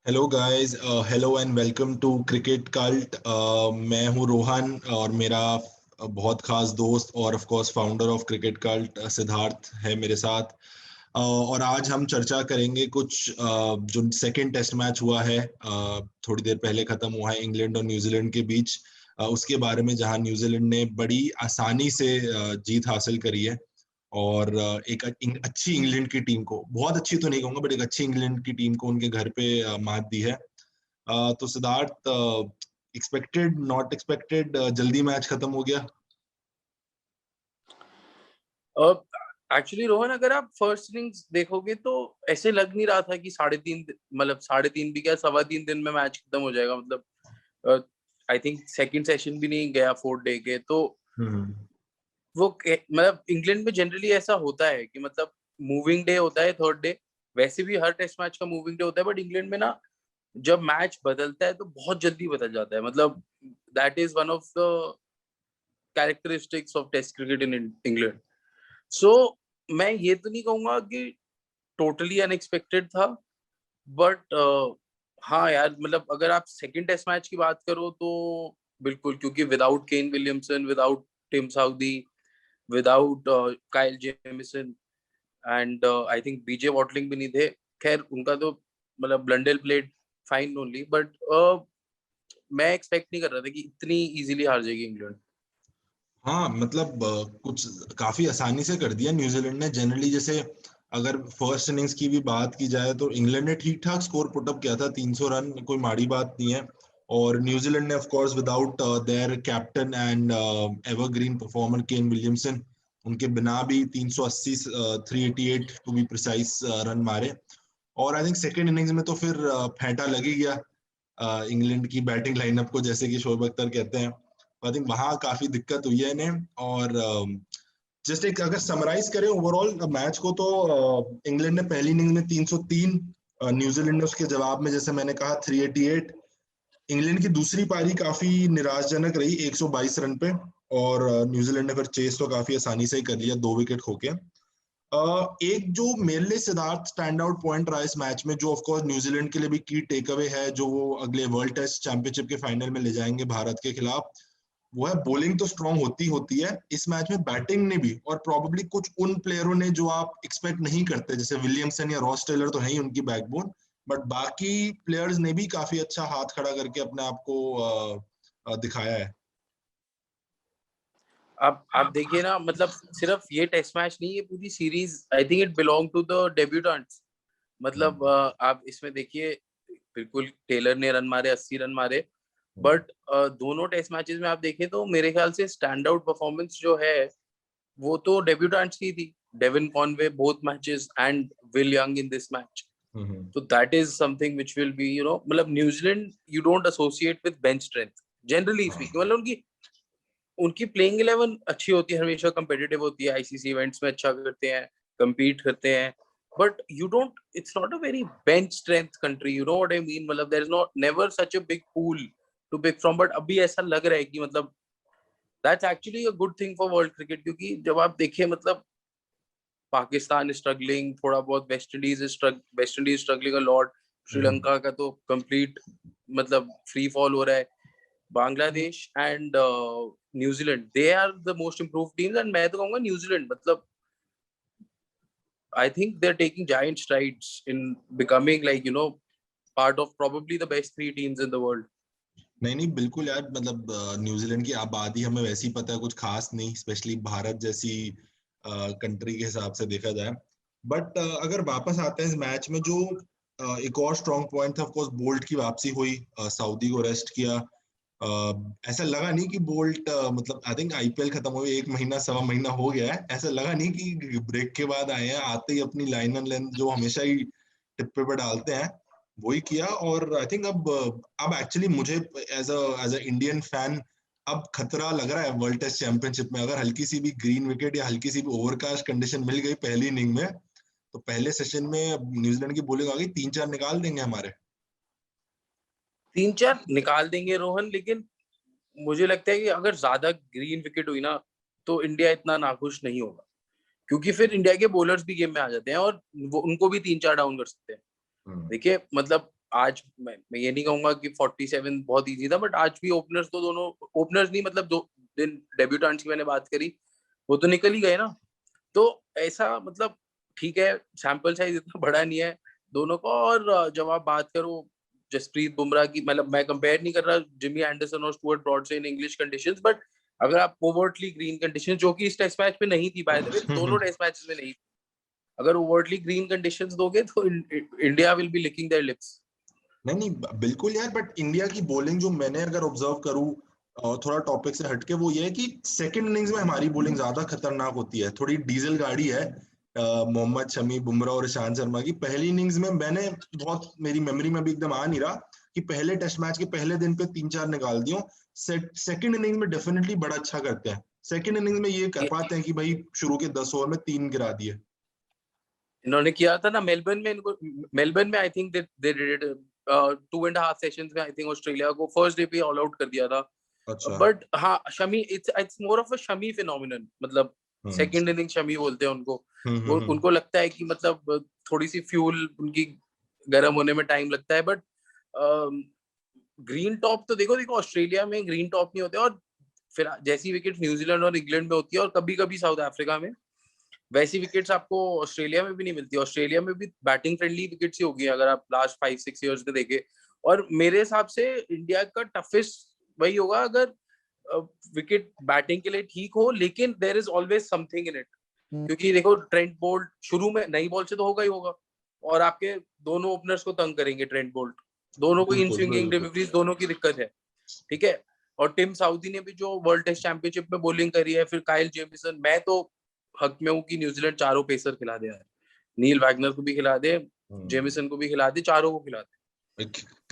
Hello guys, hello and welcome to cricket cult. मैं हूं रोहन और मेरा बहुत खास दोस्त और of course founder of cricket cult Siddharth है मेरे साथ। और आज हम चर्चा करेंगे कुछ जो सेकंड टेस्ट मैच हुआ है, थोड़ी देर पहले खत्म हुआ है इंग्लैंड और न्यूजीलैंड के बीच। उसके बारे में जहां न्यूजीलैंड ने बड़ी आसानी से जीत हासिल करी है और एक अच्छी इंग्लैंड की टीम को, बहुत अच्छी तो नहीं कहूंगा बट एक अच्छी इंग्लैंड की टीम को उनके घर पे मात दी है। तो सिद्धार्थ, एक्सपेक्टेड नॉट एक्सपेक्टेड, जल्दी मैच खत्म हो गया। एक्चुअली रोहन, अगर आप फर्स्ट इनिंग्स देखोगे तो ऐसे लग नहीं रहा था कि 3.5 मतलब 3.5 भी क्या 3.25 दिन में मैच खत्म हो जाएगा। मतलब आई थिंक सेकंड सेशन भी नहीं गया 4 डे के, तो हम्म। मतलब इंग्लैंड में जनरली ऐसा होता है कि मतलब मूविंग डे होता है 3rd डे। वैसे भी हर टेस्ट मैच का मूविंग डे होता है, बट इंग्लैंड में ना जब मैच बदलता है तो बहुत जल्दी बदल जाता है। मतलब that is one of the characteristics of test cricket in England. So मैं ये तो नहीं कहूंगा कि टोटली अनएक्सपेक्टेड था, बट हाँ यार, मतलब अगर आप सेकंड टेस्ट मैच की बात करो तो बिल्कुल, क्योंकि without Kane Williamson, without Tim Southee, without Kyle Jamieson and I think BJ Watling भी नहीं थे। खैर उनका तो मतलब Blundell played fine only, but मैं एक्सपेक्ट नहीं कर रहा था कि इतनी इजीली हार जाएगी इंग्लैंड। हाँ मतलब कुछ काफी आसानी से कर दिया न्यूजीलैंड ने जनरली। जैसे अगर फर्स्ट इनिंग्स की भी बात की जाए तो इंग्लैंड ने ठीक ठाक स्कोर पुटअप किया था, 300 रन, कोई माड़ी बात नहीं है। और न्यूजीलैंड ने of course without their captain and evergreen performer Kane Williamson, उनके बिना भी 380, 388 टू बी प्रिसाइज रन मारे। और आई थिंक सेकेंड इनिंग्स में तो फिर फेंटा लग ही गया इंग्लैंड की बैटिंग लाइनअप को, जैसे कि शोएब अख्तर कहते हैं। आई थिंक वहां काफी दिक्कत हुई है इन्हें। और जस्ट एक अगर समराइज करें ओवरऑल मैच को तो इंग्लैंड ने पहली इनिंग में 303, न्यूजीलैंड ने उसके जवाब में जैसे मैंने कहा 388। इंग्लैंड की दूसरी पारी काफी निराशजनक रही 122 रन पे। और न्यूजीलैंड ने फिर चेस तो काफी आसानी से ही कर लिया 2 विकेट खोके। एक जो मेरे लिए सिद्धार्थ स्टैंड आउट पॉइंट रहा इस मैच में, जो ऑफ कोर्स न्यूजीलैंड के लिए भी की टेक अवे है, जो वो अगले वर्ल्ड टेस्ट चैंपियनशिप के फाइनल में ले जाएंगे भारत के खिलाफ, वो है बॉलिंग तो स्ट्रांग होती होती है इस मैच में, बैटिंग ने भी। और प्रोबेबली कुछ उन प्लेयरों ने जो आप एक्सपेक्ट नहीं करते, जैसे विलियमसन या रॉस टेलर तो है ही उनकी बैकबोन, बट बाकी प्लेयर्स ने भी काफी अच्छा हाथ खड़ा करके अपने आप को दिखाया है। आप देखिए ना, मतलब सिर्फ ये टेस्ट मैच नहीं, ये पूरी series I think it belong to the debutants. मतलब आप इसमें देखिए, बिल्कुल टेलर ने रन मारे, 80 रन मारे, बट दोनों टेस्ट मैचेस में आप देखें तो मेरे ख्याल से स्टैंड आउट परफॉर्मेंस जो है वो तो डेब्यूटेंट्स की थी। Devon Conway both matches and Will Young in this match. Hmm. तो that is something which will be, मतलब New Zealand you don't associate with bench strength generally speaking. मतलब उनकी उनकी प्लेइंग 11 अच्छी होती है, हमेशा कंपेटिटिव होती है, आईसीसी इवेंट्स में अच्छा करते हैं, compete करते हैं, but you don't, it's not a very bench strength country, you know what I mean. मतलब there is not never such a big pool to pick from, but अभी ऐसा लग रहा है कि मतलब that's actually a good thing for world cricket. क्योंकि जब आप देखें, मतलब पाकिस्तान स्ट्रगलिंग थोड़ा बहुत, West Indies struggling a lot, hmm. Sri Lanka का तो कंप्लीट मतलब फ्री फॉल हो रहा है, Bangladesh and New Zealand they are the most improve teams. And मैं तो कहूंगा न्यूजीलैंड, मतलब I think they are taking giant strides in becoming like part of probably the best 3 teams in the world. नहीं नहीं, बिल्कुल यार, मतलब न्यूजीलैंड की आबादी हमें वैसे ही पता है, कुछ खास नहीं, स्पेशली भारत जैसी कंट्री के हिसाब से देखा जाए। बट अगर वापस आते हैं इस मैच में, जो एक और स्ट्रॉन्ग पॉइंट था ऑफ कोर्स, बोल्ट की वापसी हुई, सऊदी को रेस्ट किया। ऐसा लगा नहीं कि बोल्ट, मतलब आई थिंक आईपीएल खत्म हुए 1 महीना 1.25 महीना हो गया है, ऐसा लगा नहीं कि ब्रेक के बाद आए हैं, आते ही अपनी लाइन एंड लेंथ जो हमेशा ही टिप्पे पे डालते हैं वही किया। और आई थिंक अब एक्चुअली मुझे एज अ इंडियन फैन अब खतरा लग रहा है वर्ल्ड टेस्ट चैंपियनशिप में। अगर हल्की सी भी ग्रीन विकेट या हल्की सी भी ओवरकास्ट कंडीशन मिल गई पहली इनिंग में, तो पहले सेशन में न्यूजीलैंड की बॉलिंग आ गई, 3-4 निकाल देंगे हमारे। 3-4 निकाल देंगे रोहन, लेकिन मुझे लगता है कि अगर ज्यादा ग्रीन विकेट हुई ना तो इंडिया इतना नाखुश नहीं होगा, क्योंकि फिर इंडिया के बॉलर्स भी गेम में आ जाते हैं और वो उनको भी 3-4 डाउन कर सकते हैं। हम्म। देखिए, मतलब आज मैं ये नहीं कहूंगा कि 47 बहुत इजी था, बट आज भी ओपनर्स तो दोनों ओपनर्स नहीं, मतलब दो दिन डेब्यूटेंट्स की मैंने बात करी वो तो निकल ही गए ना। तो ऐसा मतलब ठीक है, सैंपल साइज इतना बड़ा नहीं है दोनों का। और जब आप बात करो जसप्रीत बुमराह की, मतलब मैं कंपेयर नहीं कर रहा जिमी एंडरसन और स्टुअर्ट ब्रॉड से इन इंग्लिश कंडीशंस, बट अगर आप ओवरटली ग्रीन कंडीशन, जो कि इस टेस्ट मैच में नहीं थी बाय द वे, दोनों टेस्ट मैचेस में नहीं, अगर ओवरटली ग्रीन कंडीशंस दोगे तो India will be licking their lips. नहीं नहीं बिल्कुल यार, बट इंडिया की बॉलिंग जो मैंने अगर ऑब्जर्व करूं थोड़ा टॉपिक से हटके, वो ये है कि सेकंड इनिंग्स में हमारी बॉलिंग ज्यादा खतरनाक होती है, थोड़ी डीजल गाड़ी है मोहम्मद शमी, बुमराह और ईशांत शर्मा की। पहली इनिंग्स में मैंने बहुत, मेरी मेमोरी में भी एकदम आ नहीं रहा कि पहले टेस्ट मैच के पहले दिन पे 3-4 निकाल दियो। सेकंड इनिंग्स में डेफिनेटली बड़ा अच्छा करते हैं। सेकंड इनिंग्स में ये कर पाते हैं कि भाई शुरू के 10 ओवर में 3 गिरा दिए। इन्होंने किया था ना मेलबर्न में, इनको मेलबर्न में I think they did it 2.5 sessions में, आई थिंक ऑस्ट्रेलिया को फर्स्ट डे पे ऑल आउट कर दिया था। अच्छा। बट हाँ, Shami it's more of a Shami phenomenon, मतलब हम्म सेकंड इनिंग शमी बोलते हैं उनको। वो हम्म। उनको लगता है कि मतलब थोड़ी सी फ्यूल उनकी गर्म होने में टाइम लगता है, बट ग्रीन टॉप तो देखो देखो ऑस्ट्रेलिया में ग्रीन टॉप नहीं होते, और फिर जैसी विकेट न्यूजीलैंड और इंग्लैंड में होती है और कभी कभी साउथ अफ्रीका में, वैसी विकेट्स आपको ऑस्ट्रेलिया में भी नहीं मिलती। ऑस्ट्रेलिया में भी बैटिंग फ्रेंडली विकेट्स ही होगी अगर आप लास्ट 5-6 ईयर्स में देखें। और मेरे हिसाब से इंडिया का टफेस्ट वही होगा अगर विकेट बैटिंग के लिए ठीक हो, लेकिन there is always something in it. क्योंकि देखो ट्रेंट बोल्ट शुरू में नई बॉल से तो होगा ही होगा, और आपके दोनों ओपनर्स को तंग करेंगे ट्रेंट बोल्ट, दोनों को इन बिल्कुल स्विंगिंग बिल्कुल। डिलीवरीज दोनों की दिक्कत है, ठीक है। और टिम साउदी ने भी जो वर्ल्ड टेस्ट चैंपियनशिप में बॉलिंग करी है, फिर काइल जेमिसन, मैं तो हक में हूँ कि न्यूजीलैंड चारों पेसर खिला दे यार, नील वैगनर को भी खिला दे, जेमिसन को भी खिला दे, चारों को खिला दे।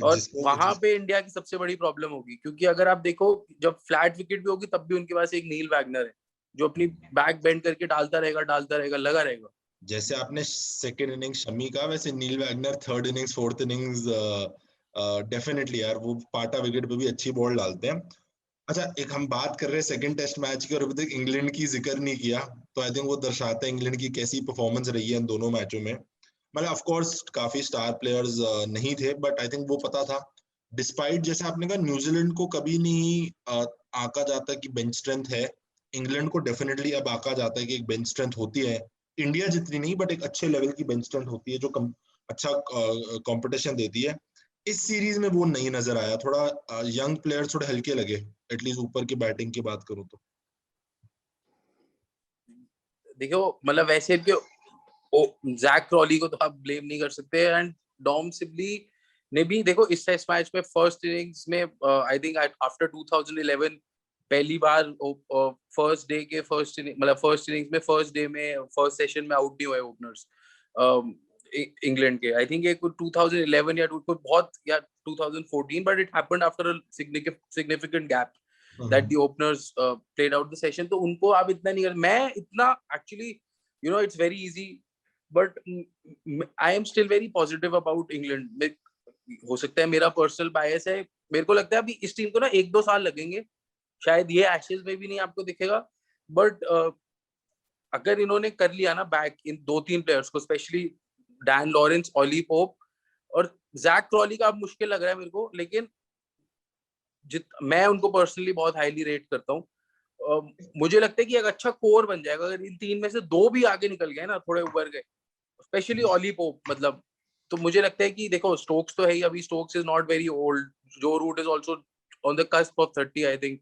और जिसको वहां पे इंडिया की सबसे बड़ी प्रॉब्लम होगी, क्योंकि अगर आप देखो जब फ्लैट विकेट भी होगी तब भी उनके पास एक नील वैगनर है जो अपनी बैक बेंड करके डालता रहेगा लगा रहेगा। जैसे आपने सेकेंड इनिंग्स शमी का, वैसे Neil Wagner third innings fourth innings definitely यार वो पाटा विकेट पे भी अच्छी बॉल डालते हैं। अच्छा, एक हम बात कर रहे हैं सेकंड टेस्ट मैच की और अभी तक इंग्लैंड की जिक्र नहीं किया, तो आई थिंक वो दर्शाता है इंग्लैंड की कैसी परफॉर्मेंस रही है इन दोनों मैचों में। मतलब ऑफ कोर्स काफी स्टार प्लेयर्स नहीं थे, बट आई थिंक वो पता था, डिस्पाइट जैसे आपने कहा न्यूजीलैंड को कभी नहीं आका जाता कि बेंच स्ट्रेंथ है, इंग्लैंड को डेफिनेटली अब आका जाता है कि एक बेंच स्ट्रेंथ होती है, इंडिया जितनी नहीं बट एक अच्छे लेवल की बेंच स्ट्रेंथ होती है जो अच्छा कंपटीशन देती है। इस सीरीज में वो नहीं नजर आया, थोड़ा यंग प्लेयर्स थोड़े हल्के लगे, एटलीस्ट ऊपर की बैटिंग की बात करूं तो। देखो मतलब वैसे भी जैक क्रॉली को तो आप ब्लेम नहीं कर सकते, एंड डॉम सिबली ने भी देखो इस टेस्ट मैच में फर्स्ट इनिंग्स में आई थिंक आफ्टर 2011 पहली बार फर्स्ट डे के फर्स्ट इनिंग, मतलब फर्स्ट इनिंग्स में फर्स्ट डे में फर्स्ट सेशन में आउट नहीं हुए ओपनर्स इंग्लैंड के। आई थिंक ये 2011 या बहुत या 2014, but it happened after a significant gap that the openers played out the session। तो उनको आप इतना नहीं कर, मैं इतना actually you know it's very easy, but I am still very positive about England। हो सकता है मेरा पर्सनल बायस है, मेरे को लगता है अभी इस टीम को ना 1-2 साल लगेंगे, शायद ये एशेज में भी नहीं आपको दिखेगा, बट अगर इन्होंने कर लिया ना बैक इन 2-3 प्लेयर्स को, specially Dan Lawrence, Ollie Pope और जैक क्रॉली का अब मुश्किल लग रहा है मेरे को, लेकिन मैं उनको पर्सनली बहुत हाईली रेट करता हूँ। मुझे लगता है कि एक अच्छा कोर बन जाएगा अगर इन तीन में से दो भी आगे निकल गए ना, थोड़े उभर गए, स्पेशली ऑली पोप, मतलब तो मुझे लगता है कि देखो स्टोक्स तो है ही अभी, Stokes is not very old, Joe Root is also on the cusp of 30 I think.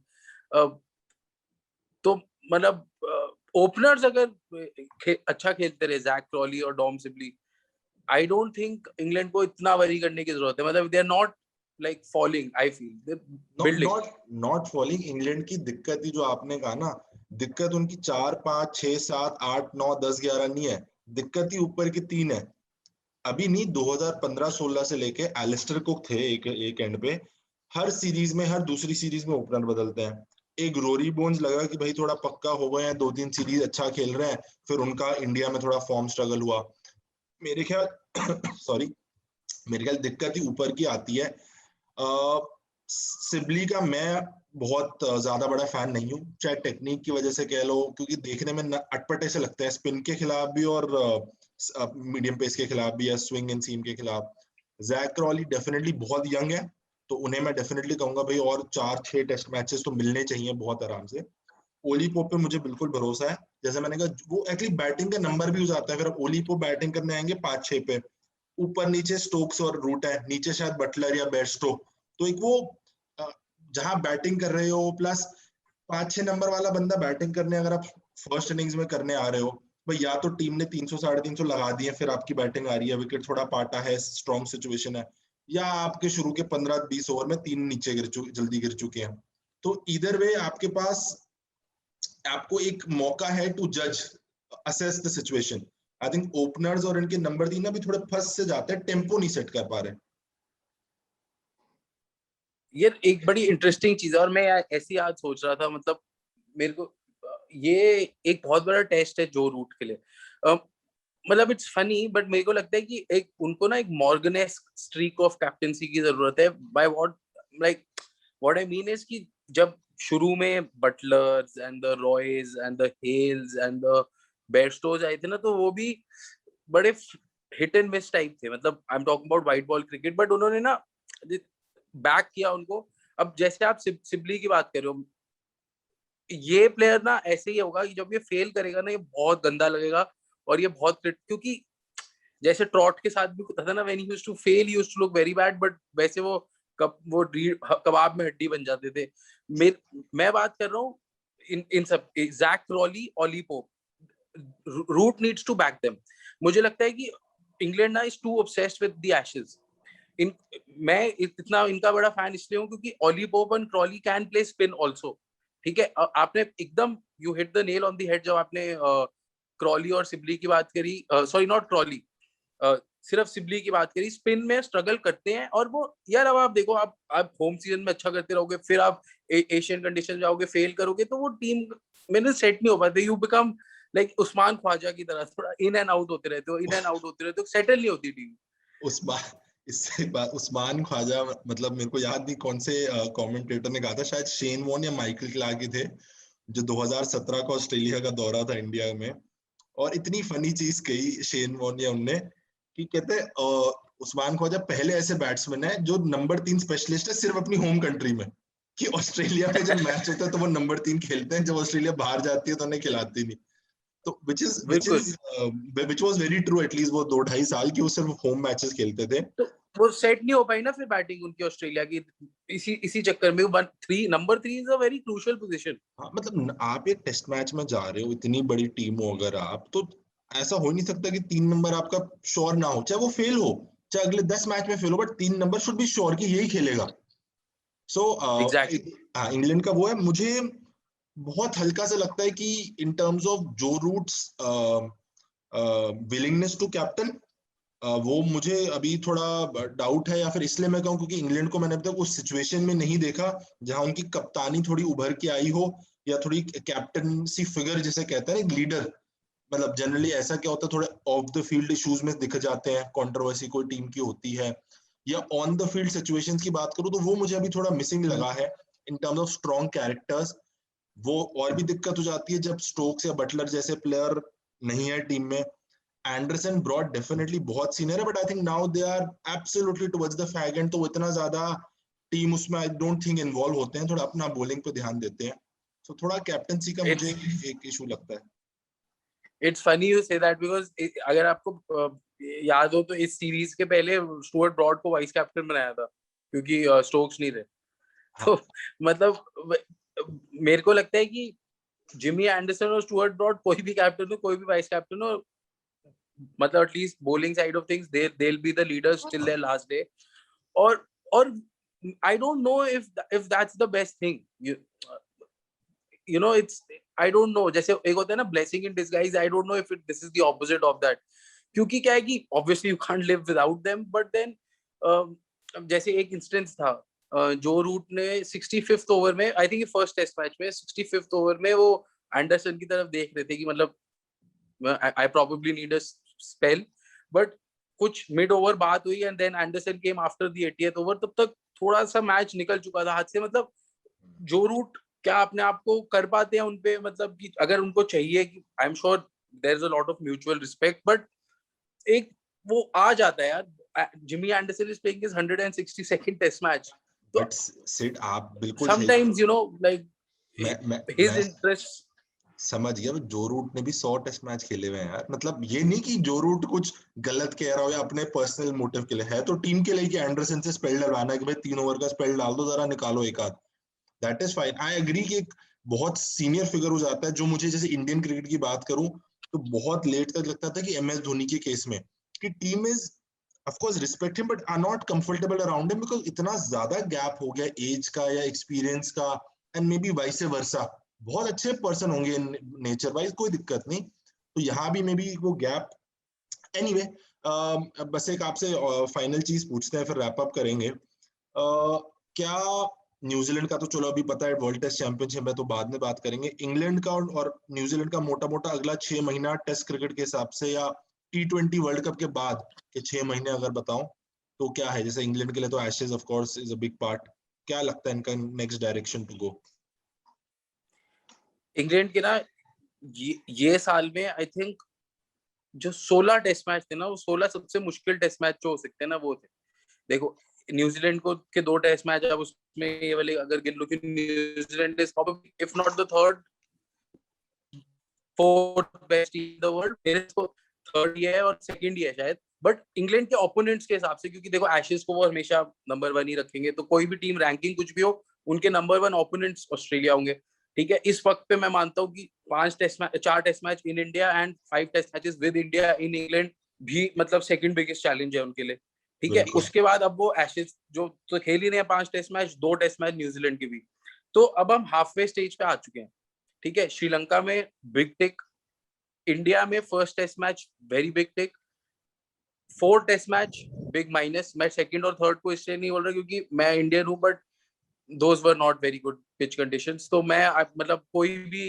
तो मतलब ओपनर्स अगर अच्छा खेलते रहे जैक क्रॉली और Dom Sibley, I don't think England को इतना वरी करने की जरूरत है, मतलब they are not like falling, I feel they building. Not not falling. England की दिक्कत ही जो आपने कहा ना, दिक्कत उनकी 4 5 6 7 8 9 10 11 नहीं है, दिक्कत ही ऊपर की 3 है। अभी नहीं, 2015-16 से लेके एलिस्टर कुक थे एक एंड पे, हर सीरीज में, हर दूसरी सीरीज में ओपनर बदलते हैं। एक रोरी बोन्स लगा कि भाई थोड़ा पक्का हो गए हैं, 2-3 सीरीज अच्छा खेल रहे हैं, फिर उनका इंडिया में थोड़ा फॉर्म स्ट्रगल हुआ। मेरे ख्याल सॉरी, मेरे ख्याल दिक्कत ही ऊपर की आती है। सिबली का मैं बहुत ज्यादा बड़ा फैन नहीं हूँ, चाहे टेक्निक की वजह से कह लो, क्योंकि देखने में अटपटे से लगता है स्पिन के खिलाफ भी और मीडियम पेस के खिलाफ भी या स्विंग एंड सीम के खिलाफ। जैक क्रॉली डेफिनेटली बहुत यंग है, तो उन्हें मैं डेफिनेटली कहूंगा भाई और 4-6 टेस्ट मैचेस तो मिलने चाहिए बहुत आराम से। ओली पोप पे मुझे बिल्कुल भरोसा है, जैसे मैंने कहा वो एक्चुअली बैटिंग का नंबर भी हो जाता है, अगर ओली पोप बैटिंग करने आएंगे 5-6 पे, ऊपर नीचे स्टोक्स और रूट है, नीचे शायद बटलर या बेयरस्टो, तो एक वो जहां बैटिंग कर रहे हो प्लस 5-6 नंबर वाला बंदा बैटिंग करने अगर आप फर्स्ट इनिंग्स में करने आ रहे हो भाई, या तो टीम ने 300 350 लगा दिए फिर आपकी बैटिंग आ रही है, विकेट थोड़ा पाटा है, स्ट्रॉन्ग सिचुएशन है, या आपके शुरू के 15-20 ओवर में 3 नीचे जल्दी गिर चुके हैं, तो इधर वे आपके पास आपको एक मौका है टू जज assess the situation. I think openers और इनके नंबर 3 भी थोड़े फंस से जाते हैं, टेम्पो नहीं सेट कर पा रहे। ये एक बड़ी इंटरेस्टिंग चीज है, और मैं ऐसी आज सोच रहा था, मतलब मेरे को ये एक बहुत बड़ा टेस्ट है जो रूट के लिए। मतलब इट्स फनी, बट मेरे को लगता है कि एक उनको ना एक मॉर्गनेस्क स्ट्रीक ऑफ कैप्टेंसी की जरूरत है। By what, like what I mean is कि जब शुरू में Butlers and the Roys and the Hales and the Bairstows आए थे ना, तो वो भी बड़े हिट एंड मिस टाइप थे, मतलब I am talking about white ball cricket, but उन्होंने ना बैक किया उनको। अब जैसे आप सिबली की बात कर रहे हो, ये प्लेयर ना ऐसे ही होगा कि जब ये फेल करेगा ना, ये बहुत गंदा लगेगा, और ये बहुत क्योंकि जैसे ट्रॉट के साथ भी होता था ना, when he used to fail he used to look very bad, but वैसे वो कबाब में हड्डी बन जाते थे। मैं बात कर रहा हूँ इन सब Jack Crawley, Ollie Pope, Root needs to back them. मुझे लगता है कि इंग्लैंड ना is too obsessed with the Ashes. इन मैं इतना इनका बड़ा फैन इसलिए हूँ क्योंकि Ollie Pope and Crawley can play spin also. ठीक है, आपने एकदम you hit the nail on the head जब आपने क्रॉली और सिबली की बात करी, सॉरी नॉट क्रॉली, सिर्फ सिबली की बात करी। स्पिन में स्ट्रगल करते हैं, और वो यार अब आप देखो, आप होम सीजन में अच्छा करते रहोगे, फिर आप एशियन कंडीशन जाओगे, फेल करोगे, तो वो टीम में सेट नहीं हो पाते। You become like Usman Khawaja की तरह, थोड़ा इन एंड आउट होते रहते हो, इन एंड आउट होते रहते हो, सेटल नहीं होती टीम। इससे उस्मान ख्वाजा, मतलब मेरे को याद नहीं कौन से कमेंटेटर ने कहा था, शायद शेन वॉन या माइकल क्लार्क थे, जो 2017 का ऑस्ट्रेलिया का दौरा था इंडिया में, और इतनी फनी चीज कही शेन वॉन या उनने कि कहते उस्मान ख्वाजा पहले ऐसे बैट्समैन है जो नंबर 3 स्पेशलिस्ट है सिर्फ अपनी होम कंट्री में, कि ऑस्ट्रेलिया में जब मैच होता है तो वो नंबर 3 खेलते हैं, जब ऑस्ट्रेलिया बाहर जाती है तो उन्हें खिलाती नहीं। तो बिल्कुल, which was very true, at least वो 2-2.5 साल की वो सिर्फ होम मैचेस खेलते थे। तो वो सेट नहीं हो पाई ना फिर बैटिंग उनकी ऑस्ट्रेलिया की, इसी इसी चक्कर में। Number 3 is a very crucial position. हाँ, मतलब आप एक टेस्ट मैच में जा रहे हो, इतनी बड़ी टीम हो अगर आप, तो ऐसा हो नहीं सकता कि 3 नंबर आपका श्योर ना हो, चाहे वो फेल हो, चाहे अगले 10 मैच में फेल हो, but 3 number should be sure कि यही खेलेगा। So exactly. हाँ, इंग्लैंड का वो है, मुझे बहुत हल्का सा लगता है कि इन टर्म्स ऑफ जो रूट्स विलिंगनेस टू कैप्टन, वो मुझे अभी थोड़ा डाउट है, या फिर इसलिए मैं कहूँ क्योंकि इंग्लैंड को मैंने अभी तक उस सिचुएशन में नहीं देखा जहां उनकी कप्तानी थोड़ी उभर के आई हो, या थोड़ी कैप्टनसी फिगर जिसे कहते हैं लीडर, मतलब जनरली ऐसा क्या होता है, थोड़े ऑफ द फील्ड इश्यूज में दिख जाते हैं, कंट्रोवर्सी कोई टीम की होती है, या ऑन द फील्ड सिचुएशंस की बात करूं तो वो मुझे अभी थोड़ा मिसिंग लगा है in terms of strong characters. वो और भी दिक्कत हो जाती है जब स्टोक्स या बटलर जैसे प्लेयर नहीं है टीम में। एंडरसन ब्रॉड डेफिनेटली बहुत सीनियर है, but I think now they are absolutely towards the fag end, तो वो इतना ज्यादा टीम उसमें आई डोंट थिंक इन्वॉल्व होते हैं, थोड़ा अपना बॉलिंग पे ध्यान देते हैं, तो थोड़ा कैप्टनसी का मुझे इट्स एक इशू लगता है। It's funny you say that because अगर आपको याद हो तो इस सीरीज के पहले स्टुअर्ट ब्रॉड को वाइस कैप्टन बनाया था, क्योंकि स्टोक्स नहीं थे। हाँ, तो मतलब मेरे को लगता है कि जिमी एंडरसन और स्टुअर्ट ब्रॉड, कोई भी कैप्टन हो, कोई भी वाइस कैप्टन हो, मतलब at least bowling side of things they will be the leaders till their last day. और I don't know if that's the best thing, you know it's I don't know, जैसे एक होता है ना blessing in disguise, I don't know if this is the opposite of that। क्योंकि क्या है कि obviously you can't live without them, but then जैसे एक इंस्टेंस था, जो रूट ने 65th ओवर में, I think first test match में 65th ओवर में वो एंडरसन की तरफ देख रहे थे कि मतलब I probably need a spell, but कुछ मिड ओवर बात हुई and then Anderson came after the 80th over, तब तक थोड़ा सा मैच निकल चुका था हाथ से। मतलब जो रूट क्या अपने आप को कर पाते हैं उनपे, मतलब कि अगर उनको चाहिए कि I am sure there is a lot of mutual respect, but एक वो आ जाता है यार, Jimmy Anderson is playing his 162nd Test match. But Sid आप बिल्कुल सही, Sometimes like his मैं interest. समझ गया, जो रूट ने भी 100 टेस्ट मैच खेले हुए हैं यार, मतलब ये नहीं कि जो रूट कुछ गलत कह रहा हो या अपने पर्सनल मोटिव के लिए, है तो टीम के लिए कि एंडरसन से स्पेल डलवाना है कि भाई 3 ओवर का स्पेल डाल दो, जरा निकालो एक आध, that is fine. I agree कि एक बहुत सीनियर फिगर हो जाता है, जो मुझे जैसे इंडियन क्रिकेट की बात करूं तो बहुत लेट तक लगता था कि MS धोनी के केस में कि team is of course respect him but are not comfortable around him, because इतना ज्यादा गैप हो गया एज का या एक्सपीरियंस का, and may be vice versa. बहुत अच्छे पर्सन होंगे नेचर वाइज, कोई दिक्कत नहीं, तो यहाँ भी मे बी वो गैप। एनीवे बस एक आपसे फाइनल चीज पूछते हैं, फिर रैप अप करेंगे। क्या न्यूजीलैंड का तो चलो अभी पता है वर्ल्ड टेस्ट चैंपियनशिप है, तो बाद में बात करेंगे। इंग्लैंड का और न्यूजीलैंड का मोटा मोटा अगला 6 महीना टेस्ट क्रिकेट के हिसाब से या T20 वर्ल्ड कप के बाद के 6 महीने अगर बताओ तो क्या है? जैसे इंग्लैंड के लिए तो Ashes of course is a big part, क्या लगता है इनका next direction to go? England के ना ये साल में आई थिंक जो 16 टेस्ट मैच थे ना, वो 16 सबसे मुश्किल टेस्ट मैच जो हो सकते हैं ना वो थे। देखो न्यूजीलैंड को के 2 टेस्ट मैच, अब उसमें ये वाले अगर गिन लो कि New Zealand is probably if not the third 4th best team in the world, मेरे तो थर्ड ही है और सेकंड ही है शायद। बट इंग्लैंड के ओपोनेंट्स के हिसाब से, क्योंकि देखो एशेज को वो हमेशा नंबर 1 ही रखेंगे, तो कोई भी टीम रैंकिंग कुछ भी हो, उनके नंबर 1 ओपोनेंट्स ऑस्ट्रेलिया होंगे। ठीक है, इस वक्त पे मैं मानता हूँ कि 4 test match in India and 5 test matches with India in England भी मतलब सेकंड बिगेस्ट चैलेंज है उनके लिए। ठीक है, उसके बाद अब वो एशेज जो तो खेल ही नहीं है 5 test match, 2 test match New Zealand की भी, तो अब हम हाफवे स्टेज पे आ चुके हैं। ठीक है, श्रीलंका में बिग टिक, इंडिया में first test match very big tick, 4 test match big minus. मैं सेकंड और थर्ड को इसलिए नहीं बोल रहा क्योंकि मैं इंडियन हूं, but those were not very good pitch conditions, तो मैं मतलब कोई भी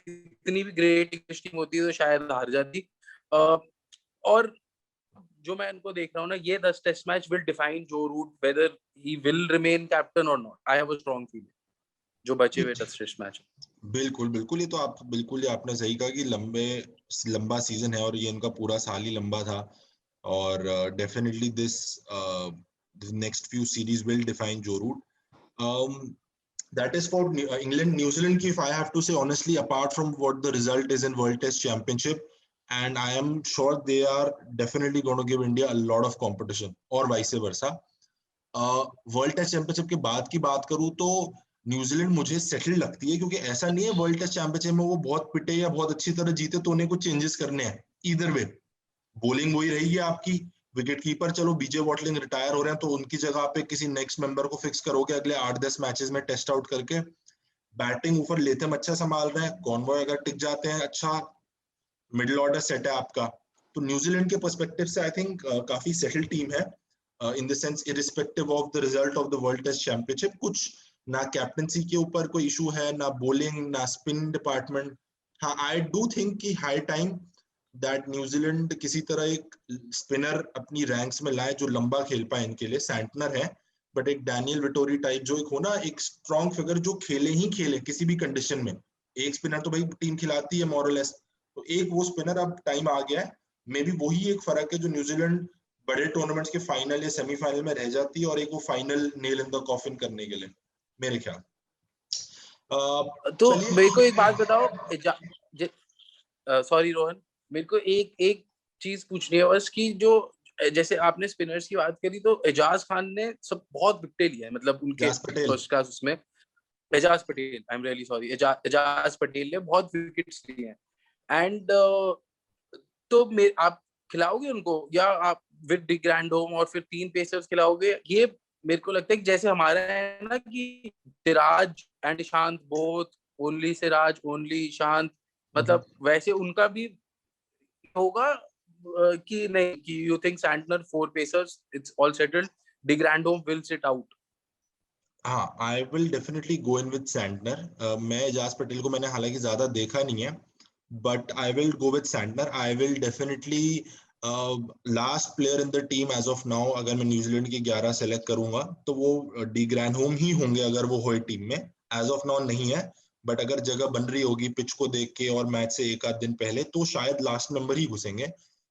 इतनी भी ग्रेट इंग्लिश टीम होती है तो शायद हार जाती। और जो मैं इनको देख रहा हूँ ना, ये 10 test match will define Joe Root whether he will remain captain और not. I have a strong feeling जो बचे हुए 10 टेस्ट मैच। बिल्कुल बिल्कुल, ये तो आप बिल्कुल ही आपने सही कहा कि लंबा सीजन है और ये इनका पूरा साल ही लंबा था, और definitely this next few series will define Joe root. That is for England. New Zealand, if I have to say honestly, apart from what the result is in World Test Championship, and I am sure they are definitely going to give India a lot of competition, or vice versa. World test championship के बाद की बात करूं तो New Zealand मुझे settle लगती है, क्योंकि ऐसा नहीं है वर्ल्ड टेस्ट चैंपियनशिप में वो बहुत पिटे या बहुत अच्छी तरह जीते तो उन्हें कुछ चेंजेस करने हैं। इधर वे बॉलिंग वही रहेगी आपकी, विकेट कीपर चलो बीजे वॉटलिंग रिटायर हो रहे हैं तो उनकी जगह पे किसी नेक्स्ट मेंबर को फिक्स करोगे अगले 8-10 मैचेस में टेस्ट आउट करके। बैटिंग ऊपर लेथम अच्छा संभाल रहे हैं, कॉनवॉय अगर टिक जाते हैं, अच्छा मिडिल ऑर्डर सेट है आपका, तो न्यूजीलैंड के पर्सपेक्टिव से आई थिंक काफी सेटल टीम है in the sense irrespective of the result of the world test championship. कुछ ना कैप्टनसी के ऊपर कोई इशू है, ना बॉलिंग, ना स्पिन डिपार्टमेंट। हाँ, आई डू थिंक कि हाई टाइम दैट न्यूजीलैंड किसी तरह एक स्पिनर अपनी रैंक्स में लाए जो लंबा खेल पाए। इनके लिए सैंटनर है, बट एक डैनियल विटोरी टाइप जो एक हो ना, एक स्ट्रॉन्ग फिगर जो खेले ही खेले किसी भी कंडीशन में। एक स्पिनर तो भाई टीम खिलाती है मोरलेस, तो एक वो स्पिनर अब टाइम आ गया है। मे बी वही एक फर्क है जो न्यूजीलैंड बड़े टूर्नामेंट्स के फाइनल या सेमीफाइनल में रह जाती है, और एक वो final nail in the coffin करने के लिए, मेरे ख्याल। तो चलिए, मेरे को एक बात बताओ, सॉरी रोहन, मेरे को एक चीज पूछनी है बस कि जो जैसे आपने स्पिनर्स की बात करी, तो एजाज खान ने सब बहुत विकेट लिया है, मतलब उनके फर्स्ट क्लास उसमें Ajaz Patel, I am really sorry, Ajaz Patel ने बहुत विकेट्स लिए हैं। एंड तो आप खिलाओगे उनको, या आप विद डी ग्रैंडहोम और फिर 3 पेसर्स खिलाओगे? ये मेरे को लगता है कि जैसे हमारा है ना कि Siraj and Ishant both, only Siraj only Ishant, मतलब वैसे उनका भी होगा कि नहीं, कि you think Santner 4 pacers it's all settled, de Grandhomme will sit out? हाँ, I will definitely go in with Santner. मैं एजाज पटेल को मैंने हालांकि ज्यादा देखा नहीं है, but I will go with Santner. I will definitely last player in the team as of now, अगर मैं न्यूजीलैंड की 11 सेलेक्ट करूंगा तो वो डी ग्रैंडहोम ही होंगे अगर वो होए टीम में। एज ऑफ नाउ नहीं है, बट अगर जगह बन रही होगी पिच को देख के और मैच से एक आध दिन पहले तो शायद लास्ट नंबर ही घुसेंगे।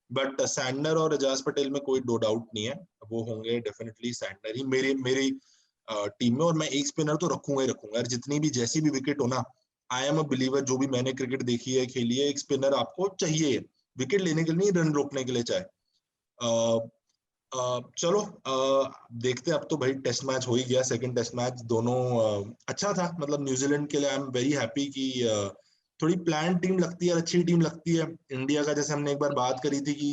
बट सैंडनर और एजाज पटेल में कोई दो डाउट नहीं है, वो होंगे डेफिनेटली सैंडनर ही मेरी मेरी टीम में। और मैं एक स्पिनर तो रखूंगा ही रखूंगा, जितनी भी जैसी भी विकेट हो ना, आई एम अ बिलीवर, जो भी मैंने क्रिकेट देखी है खेली है, एक स्पिनर आपको चाहिए विकेट लेने के लिए, रन रोकने के लिए चाहे। चलो देखते हैं। अब तो भाई टेस्ट मैच हो ही गया, सेकंड टेस्ट मैच दोनों अच्छा था, मतलब न्यूजीलैंड के लिए आई एम वेरी हैप्पी कि थोड़ी प्लान टीम लगती है, अच्छी टीम लगती है। इंडिया का जैसे हमने एक बार बात करी थी कि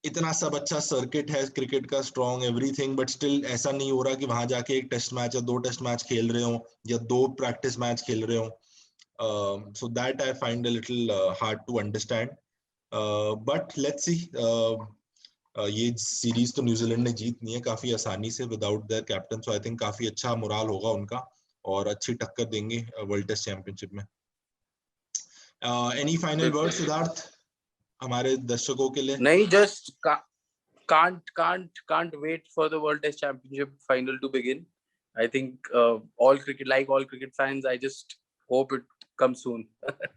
इतना सब अच्छा सर्किट है क्रिकेट का, स्ट्रॉन्ग एवरीथिंग, बट स्टिल ऐसा नहीं हो रहा कि वहां जाके एक टेस्ट मैच या दो टेस्ट मैच खेल रहे हो या दो प्रैक्टिस मैच खेल रहे हो। So that I find a little hard to understand, but let's see. ये सीरीज तो न्यूजीलैंड ने जीतनी है काफी आसानी से without their captain, so I think काफी अच्छा मोराल होगा उनका और अच्छी टक्कर देंगे वर्ल्ड टेस्ट चैंपियनशिप में। एनी फाइनल वर्ड सिद्धार्थ हमारे दर्शकों के लिए? नहीं, just can't wait for the World Test Championship final to begin. I think all cricket fans, I just hope it comes soon.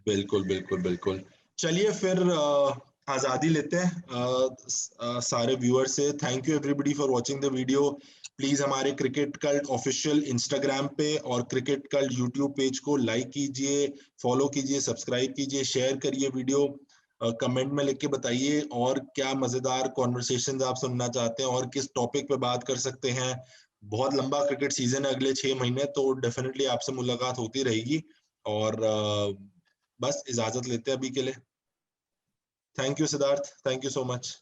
बिल्कुल बिल्कुल बिल्कुल। चलिए फिर आजादी लेते हैं सारे व्यूअर से। Thank you everybody for watching the video. Please हमारे क्रिकेट कल्ट ऑफिशियल इंस्टाग्राम पे और क्रिकेट कल्ट यूट्यूब पेज को लाइक कीजिए, फॉलो कीजिए, सब्सक्राइब कीजिए, शेयर करिए वीडियो, कमेंट में लिख के बताइए और क्या मजेदार कॉन्वर्सेशन आप सुनना चाहते हैं और किस टॉपिक पे बात कर सकते हैं। बहुत लंबा क्रिकेट सीजन है अगले 6 महीने, तो डेफिनेटली आपसे मुलाकात होती रहेगी। और बस इजाजत लेते हैं अभी के लिए। Thank you Siddharth, thank you so much.